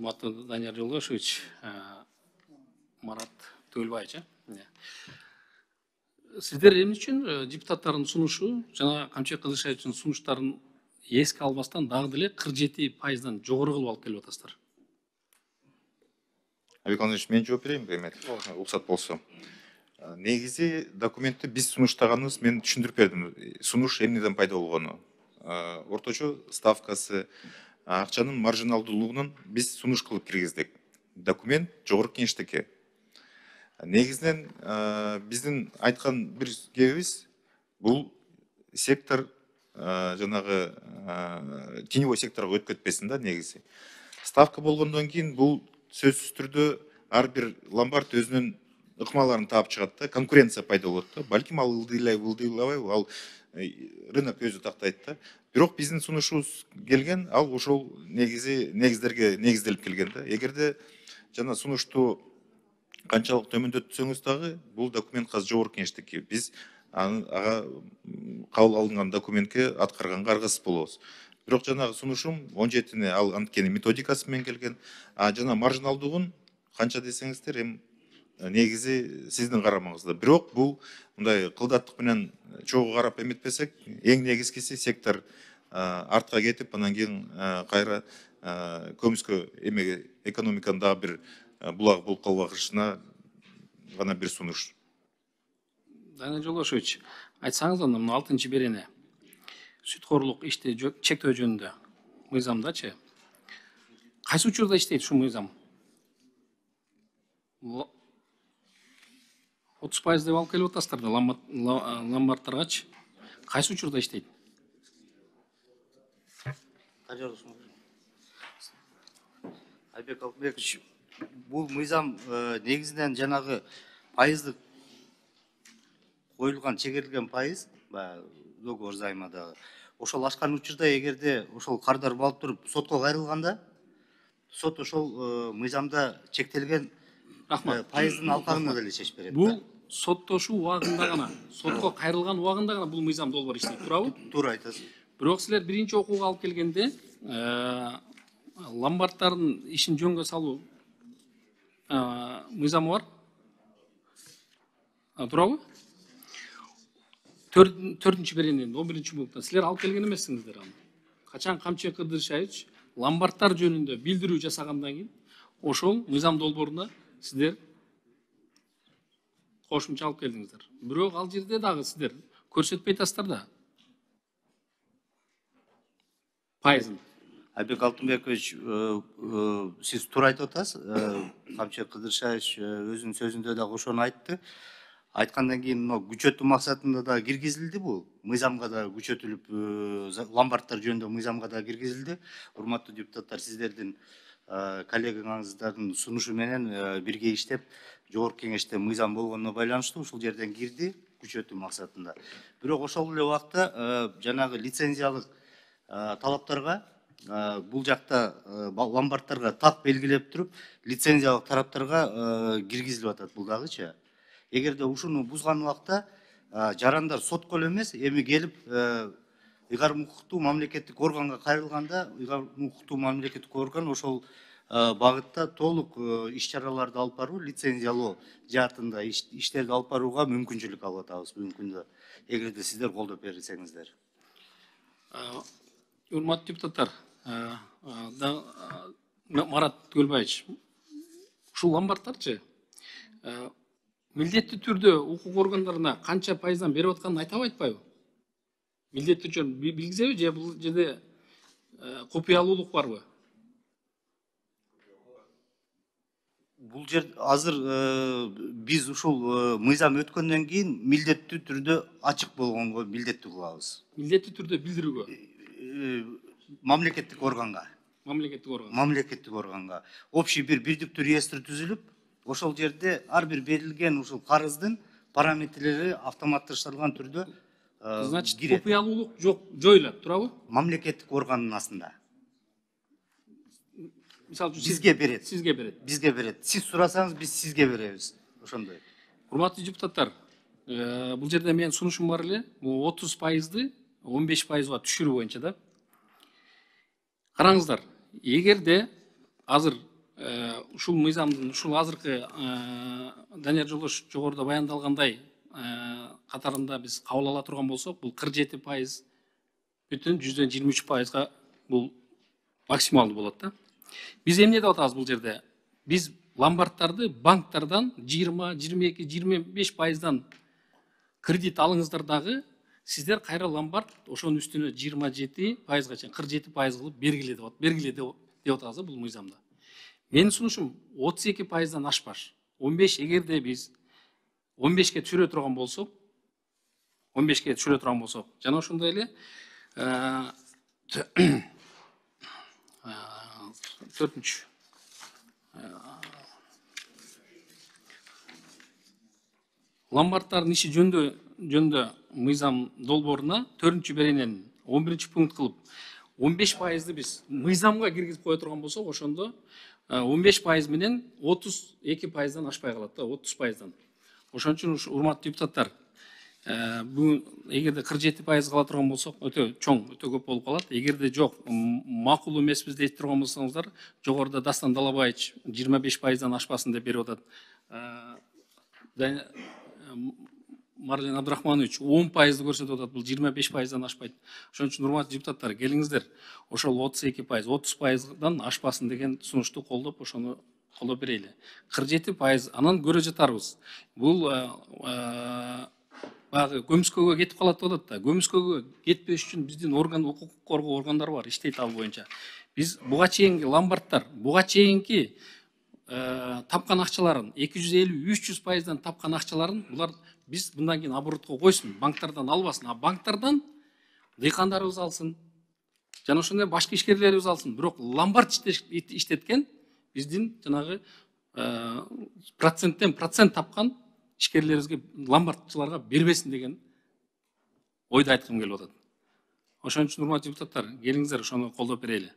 Урматтуу Данияр Жолдошевич, Марат Төлбаевич. Сиздер эмне үчүн депутаттардын сунушу жана Камчыбек Кыдыршаевичтин сунуштарын эске албастан дагы деле 47%дан жогору кылып алып келип атасыздар? Алик Андреевич, мен жооп берейин бе, уруксат болсо. Негизи документти биз сунуштаганыбыз, мен түшүндүрүп бердим. Сунуш эмнеден пайда болгону. Орточо ставкасы, акчанын маржиналдуулугунун биз сунуш кылып киргиздик. Документ жогорку кеңештеке. Негизинен биздин айткан бир кебибиз, бул сектор жанагы теневой секторго өтүп кетпесин да негизи. Ставка болгондон кийин бул сөзсүз түрдө ар бир ломбард өзүнүн ыкмаларын таап чыгат да, конкуренция пайда болот да. Балким ал ылдыйлабай, ал рынок өзү тактайт да. Бирок биздин сунушубуз келген, ал ошол негиздерге негизделип келген да. Эгерде жана сунушту канчалык төмөндөтсөңүз дагы, бул документ казыр жогорку кеңештеги. Биз ага кабыл алынган документке аткарганга аргасыз болобуз. Бирок жанагы сунушум 17-не ал анткени методикасы менен келген. Жана маржиналдугун канча десеңиздер, негизи сиздин карамаңызда. Бирок бул мындай кылдаттык менен чогуу карап эметпесек, эң негизгиси сектор артка кетип, анан кийин кайра көмүскө эмеге экономиканын дагы бир булак болуп калбашына гана бир сунуш. Данияр Жолдошевич, айтсаңыз анда мына 6-берене сүткорлук ишти чектөө жөнүндө мыйзамдачы кайсы учурда иштейт ушул мыйзам? 30% деп алып келип атасыздар да ломбардтаргачы. Кайсы учурда иштейт? Айбек Алтынбекович, бул мыйзам негизинен жанагы пайыздык коюлган чегерилген пайыз, договор займадагы. Ошол ашкан учурда эгерде ошол кардар болуп туруп сотко кайрылганда, сот ошол мыйзамда чектелген пайыздын алкагына деле чечип берет. Бул соттошуу убагында гана, сотко кайрылган убагында гана бул мыйзам долбоор иштейт, туурабы? Туура айтасыз. Бирок силер биринчи окууга алып келгенде ломбардтардын ишин жөнгө салуу мыйзамы бар. Туурабы? 4-беренен 11-пунктта силер алып келген эмессиңиздер аны. Качан Камчыбек Кыдыршаевич ломбардтар жөнүндө билдирүү жасагандан кийин ошол мыйзам долбооруна сиздер кошумча алып келдиңиздер. Бирок ал жерде дагы сиздер көрсөтпөй атасыздар да. Пайызын. Айбек Алтынбекович, сиз туура айтып атасыз. Камчыбек Кыдыршаевич өзүнүн сөзүндө дагы ошону айтты. Айткандан кийин күчөтүү максатында да киргизилди бул. Мыйзамга да күчөтүлүп, ломбардтар жөнүндө мыйзамга да киргизилди. Урматтуу депутаттар, сиздердин коллегаңыздардын сунушу менен бирге иштеп, жогорку кеңеште мыйзам болгонуна байланыштуу ушул жерден кирди күчөтүү максатында. Бирок ошол эле убакта жанагы лицензиялык талаптарга бул жакта ломбардтарга так белгилеп туруп, лицензиялык тараптарга киргизилип атат бул дагычы. Эгерде ушуну бузган убакта жарандар сотко эле эмес, эми келип ыйгарым укуктуу мамлекеттик органга кайрылганда, ыйгарым укуктуу мамлекеттик орган ошол багытта толук иш-чараларды алып баруу, лицензиялоо жаатында иштерди алып барууга мүмкүнчүлүк алып атабыз бүгүнкү күндө. Эгерде сиздер колдоп берсеңиздер. Урматтуу депутаттар, Марат Төлбаевич, ушул ломбардтарчы милдеттүү түрдө укук органдарына канча пайыздан берип атканын айтап айтпайбы? Милдеттүү түрдө билгизеби же бул жерде купуялуулук барбы? Бул жер азыр биз ушул мыйзам өткөндөн кийин милдеттүү түрдө ачык болгонго милдеттүү кылабыз. Милдеттүү түрдө билдирүүгө? Мамлекеттик органга. Мамлекеттик органга. Общий бир бирдиктүү реестр түзүлүп, ошол жерде ар бир берилген ушул карыздын параметрлери автоматташтырылган түрдө Значит, купуялуулук жоюлат, туурабы? Мамлекеттик органдын астында. Мисалы үчүн бизге берет. Сизге берет. Бизге берет. Сиз сурасаңыз, биз сизге беребиз. Ошондой. Урматтуу депутаттар, бул жерде менин сунушум бар эле. 30%ды 15%га түшүрүү боюнча да. Караңыздар, эгерде азыр ушул мыйзамдын ушул азыркы Данияр Жолдош жогоруда баяндалгандай катарында биз кабыл ала турган болсок, бул 47% бүтүн 23%га бул максималдуу болот да. Биз эмне деп атабыз бул жерде? Биз ломбардтарды банктардан 20, 22, 25%дан кредит алыңыздар дагы, сиздер кайра ломбард ошонун үстүнө 27%га чейин 47% кылып бергиле деп атабыз бул мыйзамда. Менин сунушум 32%дан ашпаш. 15 эгерде биз 15ке түшүрө турган болсок, 15ке түшүрө турган болсок, жана ошондой эле төртүнчү ломбардтардын иши жөнүндө мыйзам долбооруна 4-чү беренен 11-чи пункт кылып 15%ды биз мыйзамга киргизип кое турган болсок, ошондо 15% менен 32%дан ашпай калат да, 30%дан. Ошон үчүн урматтуу депутаттар, бүгүн эгерде 47% кала турган болсок, өтө чоң, өтө көп болуп калат. Эгерде жок, макул эмеспиз дейт турган болсоңуздар, жогоруда Дастан Далабаевич 25%дан ашпасын деп берип атат. Марлен Абдрахманович 10%ды көрсөтүп атат, бул 25%дан ашпайт. Ошон үчүн урматтуу депутаттар, келиңиздер, ошол 32%, 30%дан ашпасын деген сунушту колдоп, ошону колдоп берели. 47%, анан көрө жатарбыз. Бул баягы көмүскөгө кетип калат деп атат да. Көмүскөгө кетпеш үчүн биздин орган, укук коргоо органдары бар, иштейт ал боюнча. Биз буга чейинки ломбардтар, буга чейинки тапкан акчаларын 250-300%дан тапкан акчаларын булар биз мындан кийин оборотко койсун, банктардан албасын, а банктардан дыйкандарыбыз алсын, жана ошондой башка ишкерлерибиз алсын. Бирок ломбард иштеткен биздин жанагы проценттен процент тапкан ишкерлерибизге, ломбардчыларга бербесин деген ойду айткым келип атат. Ошон үчүн урматтуу депутаттар, келиңиздер ошону колдоп берели.